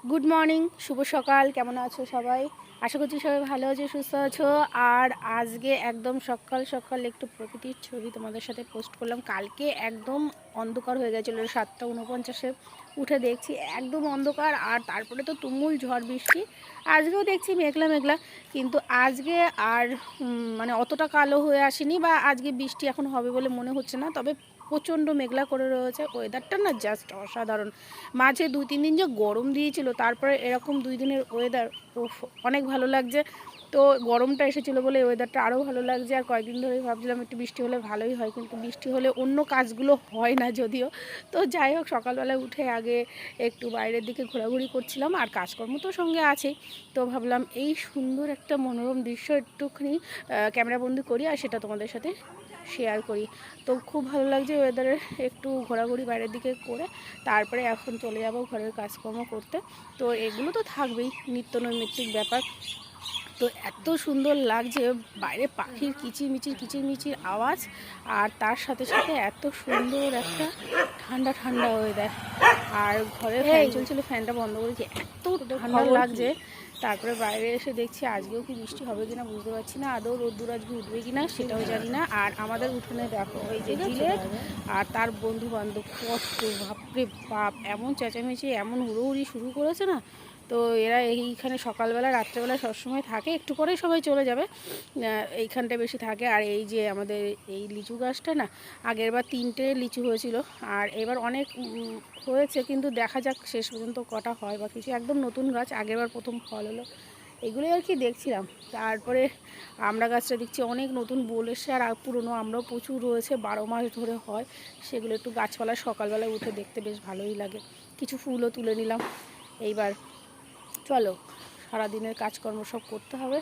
Good morning, শুভ সকাল। কেমন আছো সবাই? আশা করছি সবাই ভালো আছো, সুস্থ আছো। আর আজকে একদম সকাল সকাল একটু প্রকৃতির ছবি তোমাদের সাথে পোস্ট করলাম। কালকে একদম অন্ধকার হয়ে গেছিলো, 7:49 উঠে দেখছি একদম অন্ধকার, আর তারপরে তো তুমুল ঝড় বৃষ্টি। আজকেও দেখছি মেঘলা মেঘলা, কিন্তু আজকে আর মানে অতটা কালো হয়ে আসেনি, বা আজকে বৃষ্টি এখন হবে বলে মনে হচ্ছে না। তবে প্রচণ্ড মেঘলা করে রয়েছে, ওয়েদারটা না জাস্ট অসাধারণ। মাঝে 2-3 দিন যে গরম দিয়েছিল, তারপরে এরকম 2 দিনের ওয়েদার অনেক ভালো লাগছে। তো গরমটা এসেছিলো বলে ওয়েদারটা আরও ভালো লাগছে। আর কয়েকদিন ধরেই ভাবছিলাম একটু বৃষ্টি হলে ভালোই হয়, কিন্তু বৃষ্টি হলে অন্য কাজগুলো হয় না যদিও। তো যাই হোক, সকালবেলায় উঠে আগে একটু বাইরের দিকে ঘোরাঘুরি করছিলাম, আর কাজকর্ম তো সঙ্গে আছেই। তো ভাবলাম এই সুন্দর একটা মনোরম দৃশ্য একটুখানি ক্যামেরাবন্দি করি আর সেটা তোমাদের সাথে শেয়ার করি। তো খুব ভালো লাগছে ওয়েদারে একটু ঘোরাঘুরি বাইরের দিকে করে তারপরে এখন চলে যাব ঘরের কাজকর্ম করতে। তো এগুলো তো থাকবেই, নিত্য নৈমিত্তিক ব্যাপার। তো এত সুন্দর লাগছে বাইরে পাখির কিচিরমিচির কিচিরমিচির আওয়াজ, আর তার সাথে সাথে এত সুন্দর একটা ঠান্ডা ঠান্ডা ওয়েদার। আর ঘরে ফ্যান চলছিল, ফ্যানটা বন্ধ করেছি, এত ঠান্ডা লাগছে। তারপরে বাইরে এসে দেখছি আজকেও কি বৃষ্টি হবে কিনা বুঝতে পারছি না, আদৌ রোদ্দুর আজকে উঠবে কিনা সেটাও জানি না। আর আমাদের উঠোনে দেখো ওই যে জিলেট আর তার বন্ধু বান্ধব, কত বাপরে বাপ, এমন চেঁচামেচি এমন হুড়োহুড়ি শুরু করেছে না। তো এরা এইখানে সকালবেলা রাত্রেবেলা সবসময় থাকে, একটু পরেই সবাই চলে যাবে, এইখানটা বেশি থাকে। আর এই যে আমাদের এই লিচু গাছটা না, আগেরবার 3টে লিচু হয়েছিল, আর এবার অনেক হয়েছে, কিন্তু দেখা যাক শেষ পর্যন্ত কটা হয় বা কিছু। একদম নতুন গাছ, আগেরবার প্রথম ফল হলো, এগুলোই আর কি দেখছিলাম। তারপরে আমরা গাছটা দেখছি অনেক নতুন বোল এসে, আর পুরনো আমরাও প্রচুর রয়েছে, 12 মাস ধরে হয় সেগুলো। একটু গাছপালা সকালবেলা উঠে দেখতে বেশ ভালোই লাগে। কিছু ফুলও তুলে নিলাম। এইবার চলো সারাদিনের কাজকর্ম সব করতে হবে,